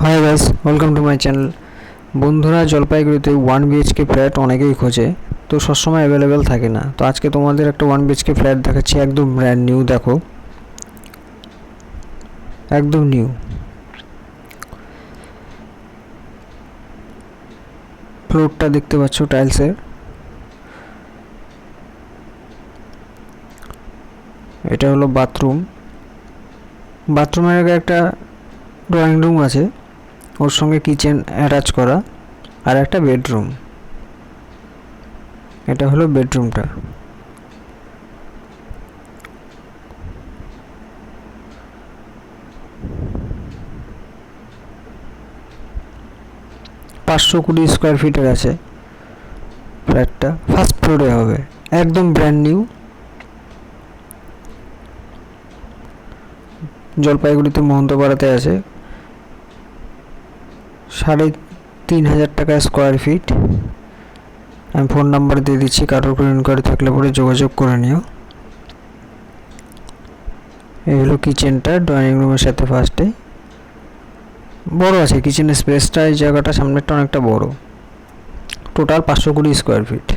Hi guys, welcome to my channel. বন্ধুরা, জলপাইগুড়িতে 1 BHK flat অনেকেই খোঁজে, তো সবসময় অ্যাভেলেবেল থাকে না। তো আজকে তোমাদের একটা 1 BHK ফ্ল্যাট দেখাচ্ছি, একদম ব্র্যান্ড নিউ। দেখো, একদম নিউ। ফ্লোরটা দেখতে পাচ্ছ টাইলসের। এটা হলো বাথরুম। বাথরুমের আগে একটা ড্রয়িং রুম আছে, ওর সঙ্গে কিচেন অ্যাটাচ করা, আর একটা বেডরুম। এটা হলো বেডরুমটা। ₹520 স্কোয়ার ফিটের আছে ফ্ল্যাটটা, ফার্স্ট ফ্লোরে হবে, একদম ব্র্যান্ড নিউ। জলপাইগুড়িতে মহন্তপাড়াতে আছে। ৩,৫০০ টাকা স্কোয়ার ফিট। আমি ফোন নাম্বার দিয়ে দিচ্ছি, কারোর কোনো ইনকোয়ারি থাকলে পরে যোগাযোগ করে নিও। এই হলো কিচেনটা, ড্রয়িং রুমের সাথে ফার্স্টে বড় আছে কিচেনের স্পেসটা। এই জায়গাটা সামনেরটা অনেকটা বড়। Total 520 square feet.